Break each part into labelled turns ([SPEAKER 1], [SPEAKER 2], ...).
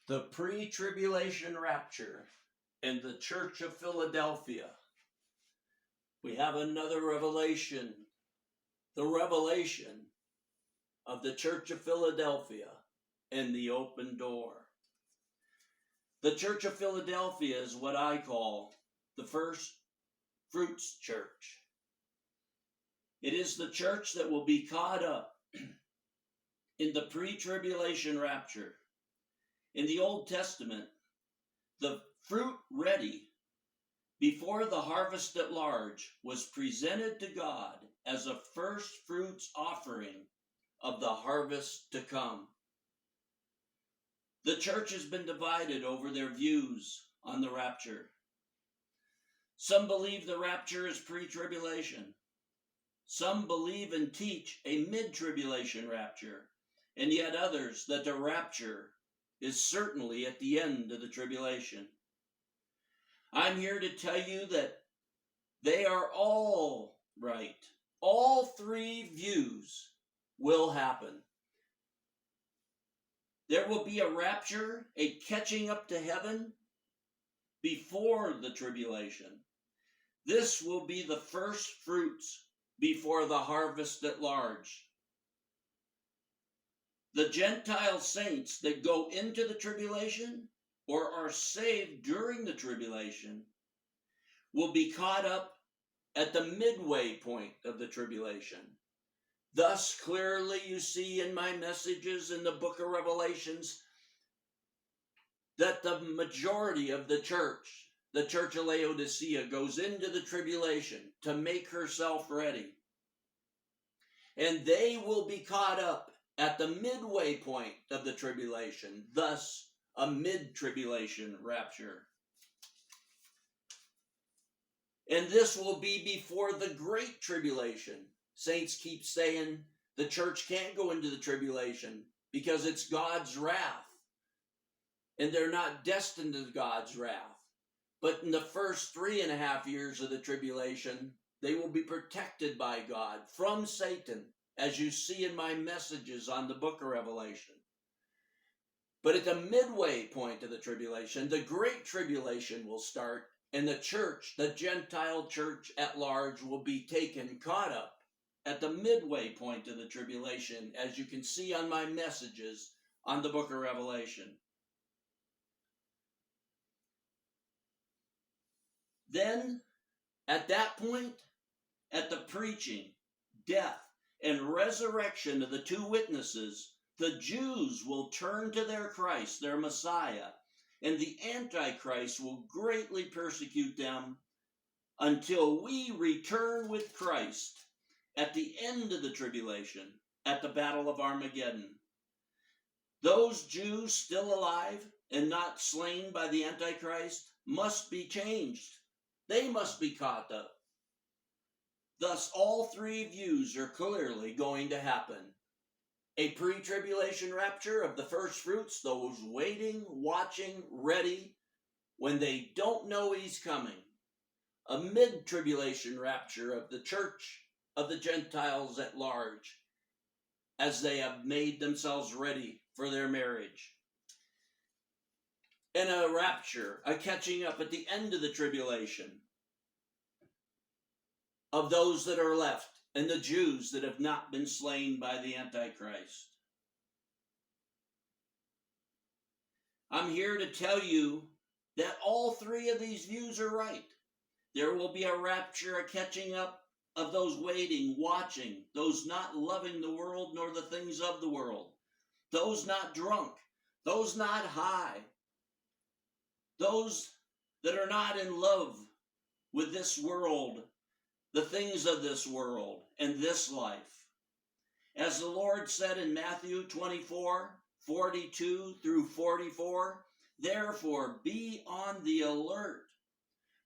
[SPEAKER 1] The pre-tribulation rapture in the Church of Philadelphia. We have another revelation, the revelation of the Church of Philadelphia and the open door. The Church of Philadelphia is what I call the first fruits church. It is the church that will be caught up in the pre-tribulation rapture. In the Old Testament, the fruit ready before the harvest at large was presented to God as a first fruits offering of the harvest to come. The church has been divided over their views on the rapture. Some believe the rapture is pre-tribulation. Some believe and teach a mid-tribulation rapture, and yet others that the rapture is certainly at the end of the tribulation. I'm here to tell you that they are all right. All three views will happen. There will be a rapture, a catching up to heaven before the tribulation. This will be the first fruits before the harvest at large. The Gentile saints that go into the tribulation or are saved during the tribulation will be caught up at the midway point of the tribulation. Thus, clearly you see in my messages in the book of Revelations, that the majority of the church of Laodicea, goes into the tribulation to make herself ready. And they will be caught up at the midway point of the tribulation, thus a mid-tribulation rapture. And this will be before the great tribulation. Saints keep saying the church can't go into the tribulation because it's God's wrath. And they're not destined to God's wrath. But in the first 3.5 years of the tribulation, they will be protected by God from Satan, as you see in my messages on the book of Revelation. But at the midway point of the tribulation, the great tribulation will start, and the church, the Gentile church at large, will be taken, caught up at the midway point of the tribulation, as you can see on my messages on the book of Revelation. Then, at that point, at the preaching, death, and resurrection of the two witnesses, the Jews will turn to their Christ, their Messiah, and the Antichrist will greatly persecute them until we return with Christ at the end of the tribulation, at the Battle of Armageddon. Those Jews still alive and not slain by the Antichrist must be changed. They must be caught up. Thus, all three views are clearly going to happen. A pre-tribulation rapture of the first fruits, those waiting, watching, ready, when they don't know he's coming. A mid-tribulation rapture of the church of the Gentiles at large, as they have made themselves ready for their marriage. And a rapture, a catching up at the end of the tribulation of those that are left, and the Jews that have not been slain by the Antichrist. I'm here to tell you that all three of these views are right. There will be a rapture, a catching up of those waiting, watching, those not loving the world nor the things of the world, those not drunk, those not high, those that are not in love with this world, the things of this world and this life. As the Lord said in Matthew 24:42 through 44, therefore be on the alert,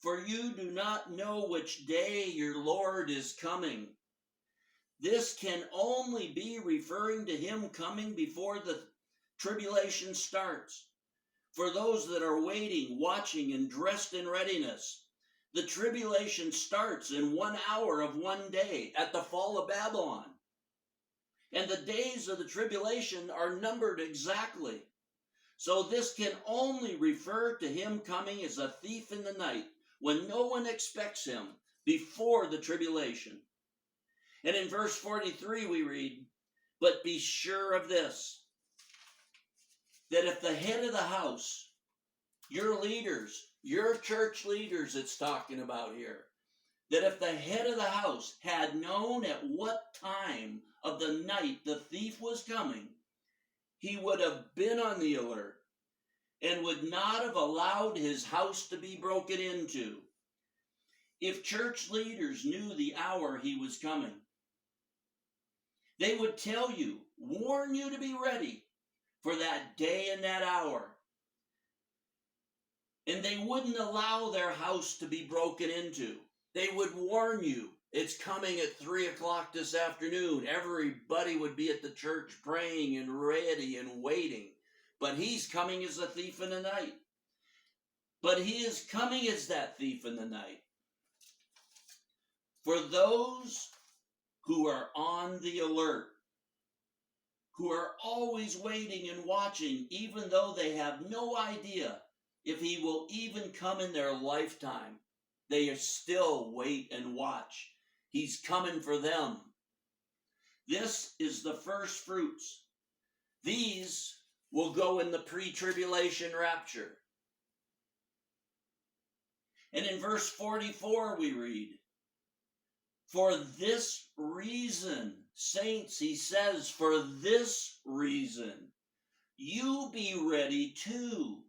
[SPEAKER 1] for you do not know which day your Lord is coming. This can only be referring to him coming before the tribulation starts. For those that are waiting, watching, and dressed in readiness, the tribulation starts in 1 hour of 1 day at the fall of Babylon. And the days of the tribulation are numbered exactly. So this can only refer to him coming as a thief in the night, when no one expects him, before the tribulation. And in verse 43 we read, "But be sure of this, that if the head of the house," your leaders, your church leaders it's talking about here, "that if the head of the house had known at what time of the night the thief was coming, he would have been on the alert and would not have allowed his house to be broken into." If church leaders knew the hour he was coming, they would tell you, warn you to be ready for that day and that hour. And they wouldn't allow their house to be broken into. They would warn you, it's coming at 3 o'clock this afternoon. Everybody would be at the church praying and ready and waiting. But he's coming as a thief in the night. But he is coming as that thief in the night. For those who are on the alert, who are always waiting and watching, even though they have no idea if he will even come in their lifetime, they still wait and watch. He's coming for them. This is the first fruits. These will go in the pre-tribulation rapture. And in verse 44 we read, "For this reason," saints, he says, "for this reason, you be ready too.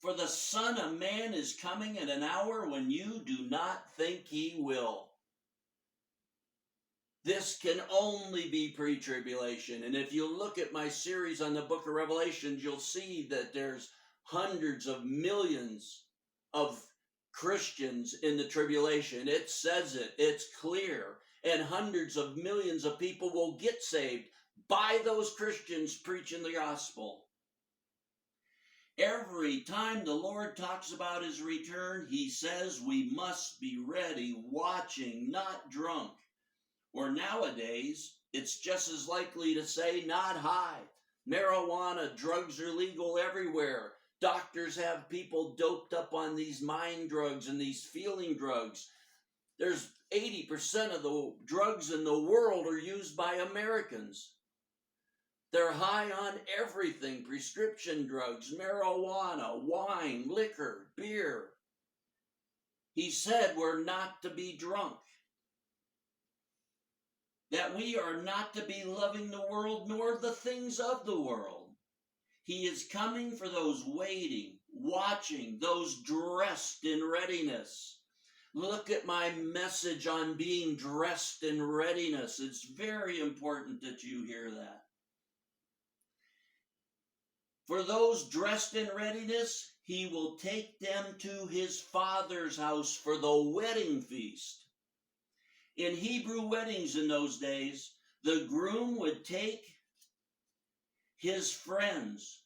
[SPEAKER 1] For the Son of Man is coming at an hour when you do not think he will." This can only be pre-tribulation. And if you look at my series on the book of Revelations, you'll see that there's hundreds of millions of Christians in the tribulation. It says it. It's clear. And hundreds of millions of people will get saved by those Christians preaching the gospel. Every time the Lord talks about his return, he says we must be ready, watching, not drunk. Or nowadays, it's just as likely to say not high. Marijuana, drugs are legal everywhere. Doctors have people doped up on these mind drugs and these feeling drugs. There's 80% of the drugs in the world are used by Americans. They're high on everything: prescription drugs, marijuana, wine, liquor, beer. He said we're not to be drunk, that we are not to be loving the world nor the things of the world. He is coming for those waiting, watching, those dressed in readiness. Look at my message on being dressed in readiness. It's very important that you hear that. For those dressed in readiness, he will take them to his Father's house for the wedding feast. In Hebrew weddings in those days, the groom would take his friends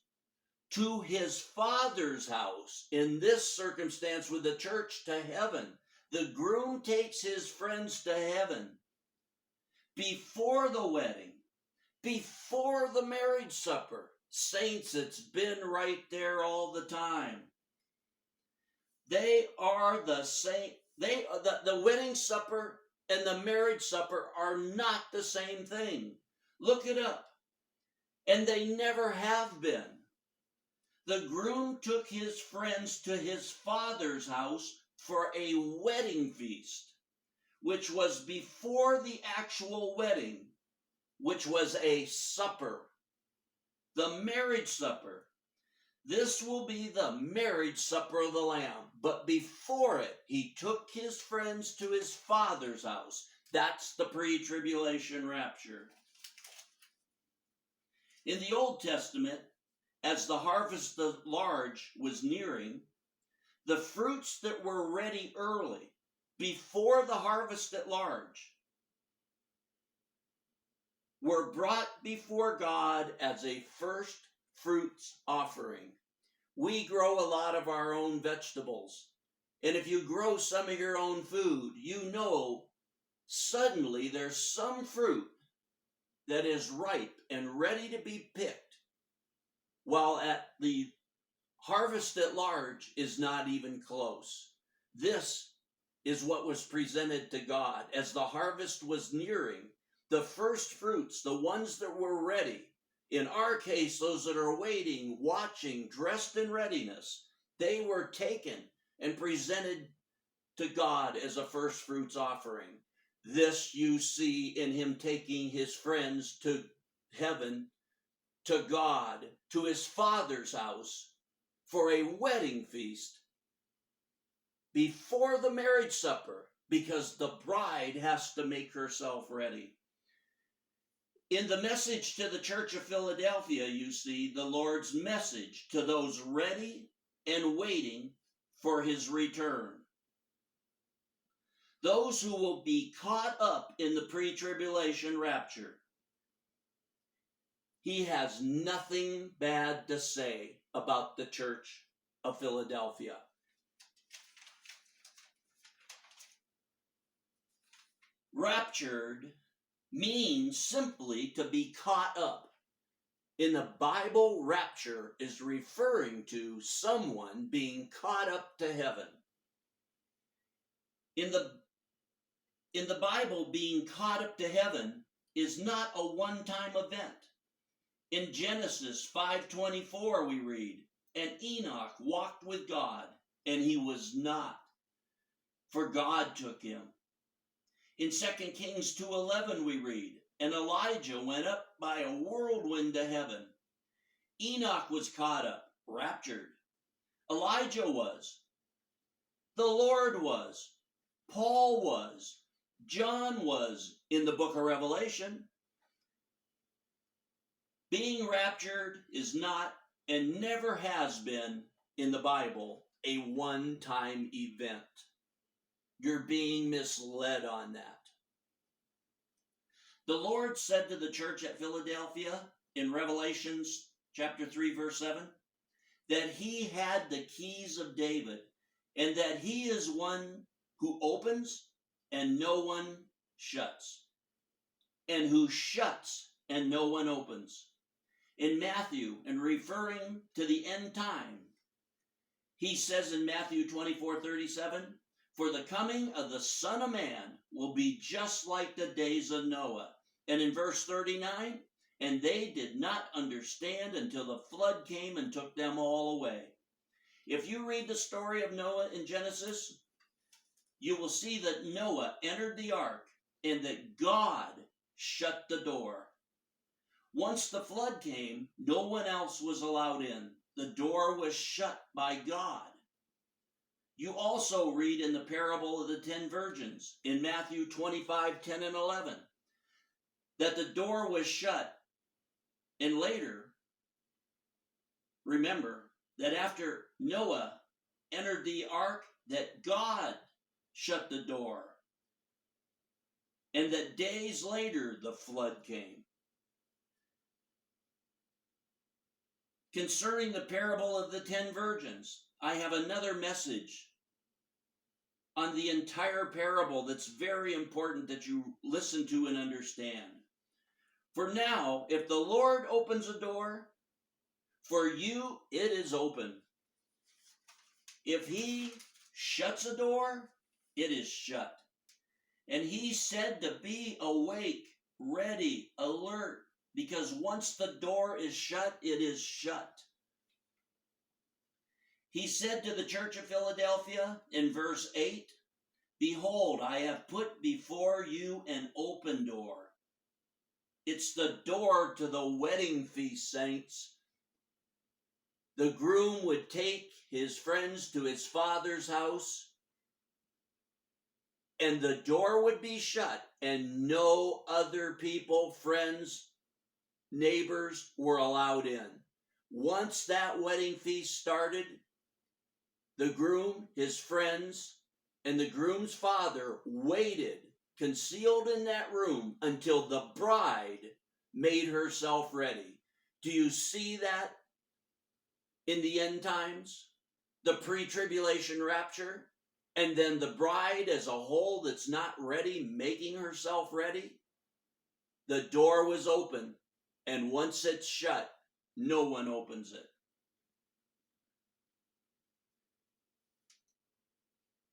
[SPEAKER 1] to his Father's house. In this circumstance, with the church, to heaven. The groom takes his friends to heaven before the wedding, before the marriage supper. Saints, it's been right there all the time. They are the same. The wedding supper and the marriage supper are not the same thing. Look it up. And they never have been. The groom took his friends to his Father's house for a wedding feast, which was before the actual wedding, which was a supper. The marriage supper. This will be the marriage supper of the Lamb. But before it, he took his friends to his Father's house. That's the pre-tribulation rapture. In the Old Testament, as the harvest of large was nearing, the fruits that were ready early, before the harvest at large, were brought before God as a first fruits offering. We grow a lot of our own vegetables. And if you grow some of your own food, you know suddenly there's some fruit that is ripe and ready to be picked, while at the Harvest at large is not even close. This is what was presented to God as the harvest was nearing. The first fruits, the ones that were ready, in our case, those that are waiting, watching, dressed in readiness, they were taken and presented to God as a first fruits offering. This you see in him taking his friends to heaven, to God, to his Father's house for a wedding feast before the marriage supper, because the bride has to make herself ready. In the message to the church of Philadelphia, you see the Lord's message to those ready and waiting for his return. Those who will be caught up in the pre-tribulation rapture. He has nothing bad to say about the church of Philadelphia. Raptured means simply to be caught up. In the Bible, rapture is referring to someone being caught up to heaven. In the Bible, being caught up to heaven is not a one-time event. In Genesis 5:24 we read, "And Enoch walked with God, and he was not, for God took him." In 2 Kings 2:11 we read, "And Elijah went up by a whirlwind to heaven." Enoch was caught up, raptured. Elijah was. The Lord was. Paul was. John was in the book of Revelation. Being raptured is not and never has been in the Bible a one-time event. You're being misled on that. The Lord said to the church at Philadelphia in Revelations chapter 3, verse 7, that he had the keys of David, and that he is one who opens and no one shuts, and who shuts and no one opens. In Matthew, and referring to the end time, he says in Matthew 24:37, "For the coming of the Son of Man will be just like the days of Noah." And in verse 39, "And they did not understand until the flood came and took them all away." If you read the story of Noah in Genesis, you will see that Noah entered the ark and that God shut the door. Once the flood came, no one else was allowed in. The door was shut by God. You also read in the parable of the 10 virgins in Matthew 25:10 and 11 that the door was shut. And later, remember that after Noah entered the ark, that God shut the door. And that days later, the flood came. Concerning the parable of the 10 virgins, I have another message on the entire parable that's very important that you listen to and understand. For now, if the Lord opens a door, for you it is open. If he shuts a door, it is shut. And he said to be awake, ready, alert, because once the door is shut, it is shut. He said to the church of Philadelphia in verse 8, "Behold, I have put before you an open door." It's the door to the wedding feast, saints. The groom would take his friends to his father's house, and the door would be shut, and no other people, friends, neighbors were allowed in. Once that wedding feast started, the groom, his friends, and the groom's father waited, concealed in that room, until the bride made herself ready. Do you see that in the end times? The pre-tribulation rapture, and then the bride as a whole that's not ready, making herself ready? The door was open. And once it's shut, no one opens it.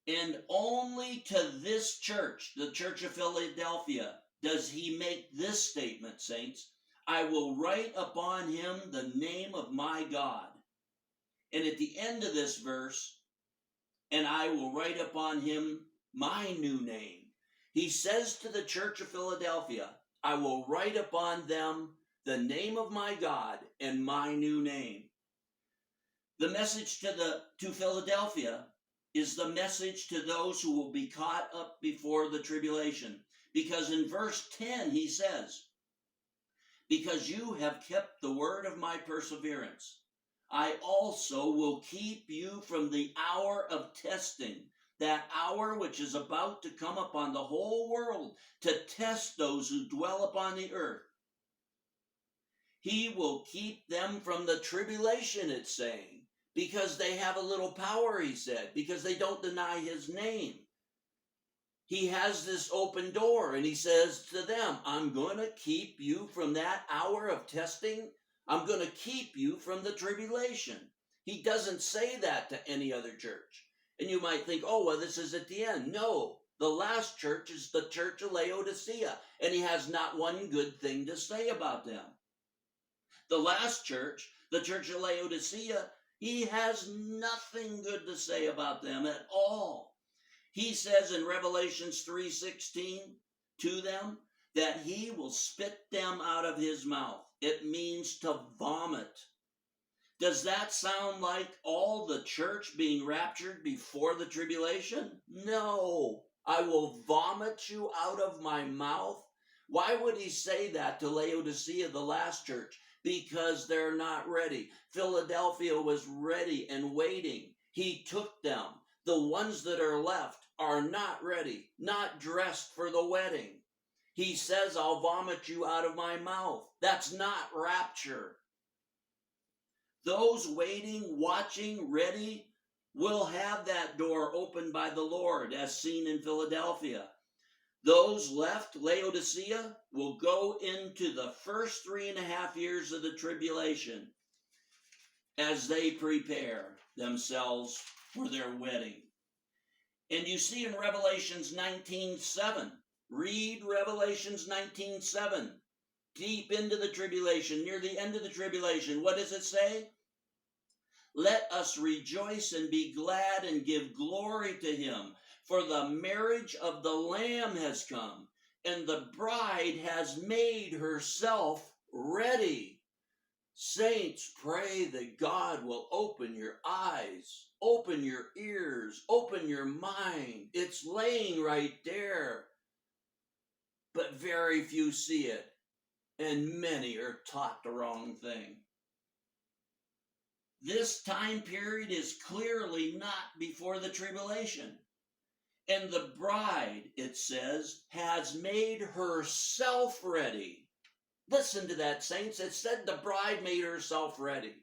[SPEAKER 1] And only to this church, the Church of Philadelphia, does he make this statement, saints. I will write upon him the name of my God. And at the end of this verse, and I will write upon him my new name. He says to the Church of Philadelphia, I will write upon them the name of my God and my new name. The message to Philadelphia is the message to those who will be caught up before the tribulation. Because in verse 10 he says, because you have kept the word of my perseverance, I also will keep you from the hour of testing, that hour which is about to come upon the whole world to test those who dwell upon the earth. He will keep them from the tribulation, it's saying, because they have a little power, he said, because they don't deny his name. He has this open door, and he says to them, I'm going to keep you from that hour of testing. I'm going to keep you from the tribulation. He doesn't say that to any other church. And you might think, oh, well, this is at the end. No, the last church is the church of Laodicea, and he has not one good thing to say about them. The last church, the church of Laodicea, he has nothing good to say about them at all. He says in Revelations 3:16 to them that he will spit them out of his mouth. It means to vomit. Does that sound like all the church being raptured before the tribulation? No. I will vomit you out of my mouth. Why would he say that to Laodicea, the last church? Because they're not ready. Philadelphia was ready and waiting. He took them. The ones that are left are not ready, not dressed for the wedding. He says, I'll vomit you out of my mouth. That's not rapture. Those waiting, watching, ready will have that door opened by the Lord, as seen in Philadelphia. Those left, Laodicea, will go into the first 3.5 years of the tribulation as they prepare themselves for their wedding. And you see in Revelations 19:7, read Revelations 19:7, deep into the tribulation, near the end of the tribulation. What does it say? Let us rejoice and be glad and give glory to him, for the marriage of the Lamb has come, and the bride has made herself ready. Saints, pray that God will open your eyes, open your ears, open your mind. It's laying right there. But very few see it, and many are taught the wrong thing. This time period is clearly not before the tribulation. And the bride, it says, has made herself ready. Listen to that, saints. It said the bride made herself ready.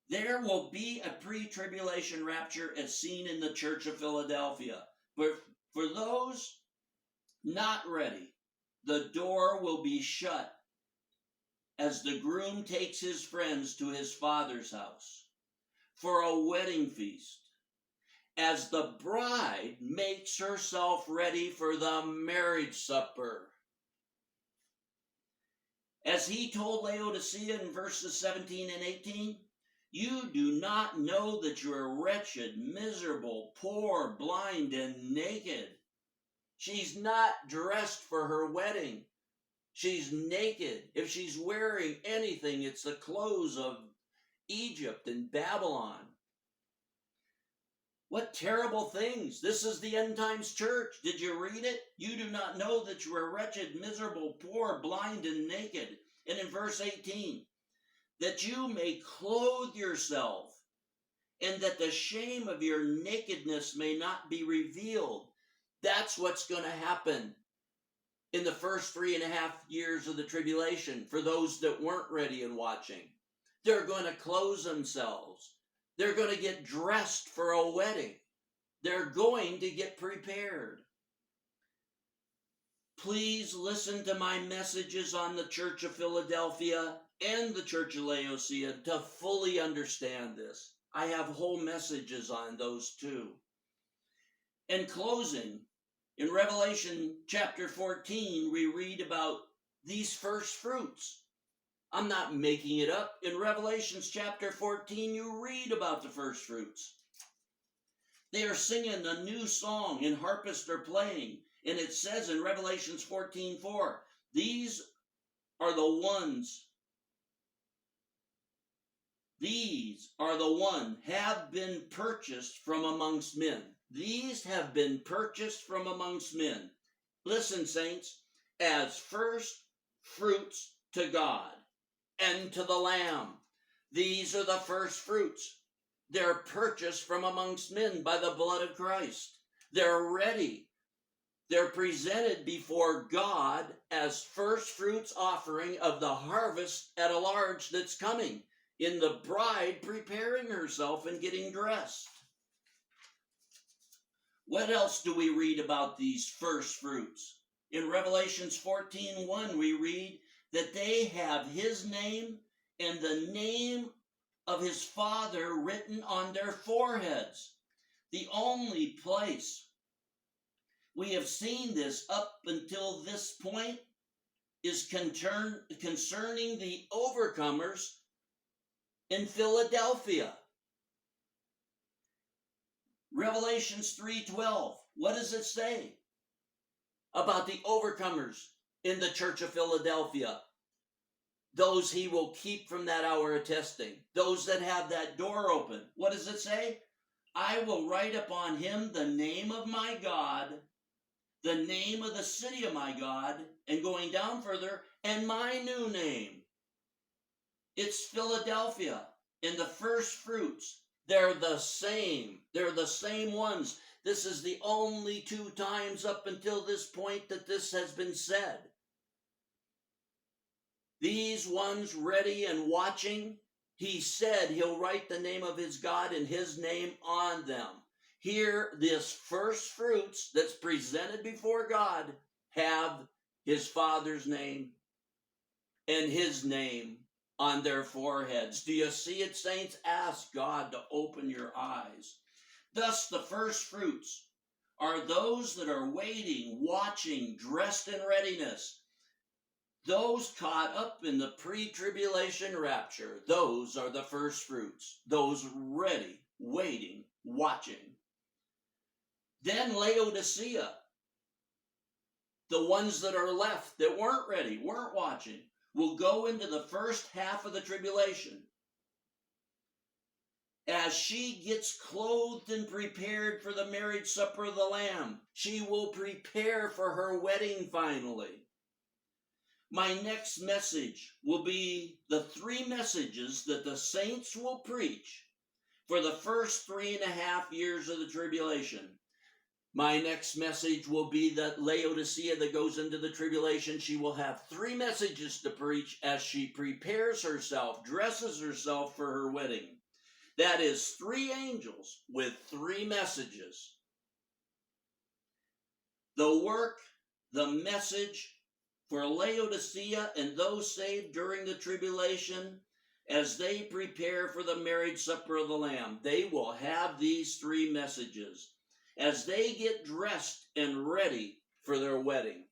[SPEAKER 1] There will be a pre-tribulation rapture as seen in the Church of Philadelphia. But for those not ready, the door will be shut as the groom takes his friends to his father's house for a wedding feast, as the bride makes herself ready for the marriage supper. As he told Laodicea in verses 17 and 18, you do not know that you are wretched, miserable, poor, blind, and naked. She's not dressed for her wedding. She's naked. If she's wearing anything, it's the clothes of Egypt and Babylon. What terrible things. This is the end times church. Did you read it? You do not know that you are wretched, miserable, poor, blind, and naked. And in verse 18, that you may clothe yourself, and that the shame of your nakedness may not be revealed. That's what's going to happen in the first 3.5 years of the tribulation for those that weren't ready and watching. They're going to clothe themselves. They're going to get dressed for a wedding. They're going to get prepared. Please listen to my messages on the Church of Philadelphia and the Church of Laodicea to fully understand this. I have whole messages on those too. In closing, in Revelation chapter 14, we read about these first fruits. I'm not making it up. In Revelation chapter 14, you read about the first fruits. They are singing a new song, and harpists are playing. And it says in Revelation 14:4, these are the ones have been purchased from amongst men. These have been purchased from amongst men. Listen, saints, as first fruits to God and to the Lamb. These are the first fruits. They're purchased from amongst men by the blood of Christ. They're ready. They're presented before God as first fruits offering of the harvest at a large that's coming, in the bride preparing herself and getting dressed. What else do we read about these first fruits? In Revelation 14:1, we read that they have his name and the name of his Father written on their foreheads. The only place we have seen this up until this point is concerning the overcomers in Philadelphia. Revelation 3:12. What does it say about the overcomers in the Church of Philadelphia? Those he will keep from that hour of testing. Those that have that door open. What does it say? I will write upon him the name of my God, the name of the city of my God, and going down further, and my new name. It's Philadelphia. And the first fruits, they're the same. They're the same ones. This is the only 2 times up until this point that this has been said. These ones ready and watching, he said he'll write the name of his God and his name on them. Here, this first fruits that's presented before God have his Father's name and his name on their foreheads. Do you see it, saints? Ask God to open your eyes. Thus, the first fruits are those that are waiting, watching, dressed in readiness. Those caught up in the pre-tribulation rapture, those are the first fruits. Those ready, waiting, watching. Then Laodicea, the ones that are left that weren't ready, weren't watching, will go into the first half of the tribulation. As she gets clothed and prepared for the marriage supper of the Lamb, she will prepare for her wedding finally. My next message will be the 3 messages that the saints will preach for the first 3.5 years of the tribulation. My next message will be that Laodicea that goes into the tribulation, she will have 3 messages to preach as she prepares herself, dresses herself for her wedding. That is 3 angels with 3 messages. The work, the message for Laodicea and those saved during the tribulation, as they prepare for the marriage supper of the Lamb, they will have these 3 messages. As they get dressed and ready for their wedding,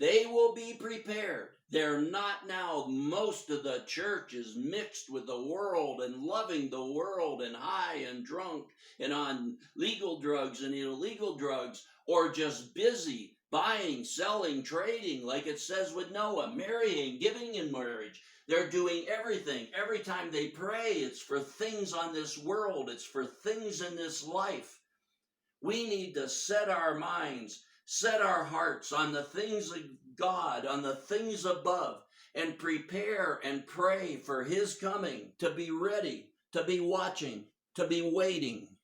[SPEAKER 1] they will be prepared. They're not now. Most of the church is mixed with the world and loving the world and high and drunk and on legal drugs and illegal drugs, or just busy buying, selling, trading, like it says with Noah, marrying, giving in marriage. They're doing everything. Every time they pray, it's for things on this world. It's for things in this life. We need to set our minds, set our hearts on the things of God, on the things above, and prepare and pray for his coming, to be ready, to be watching, to be waiting.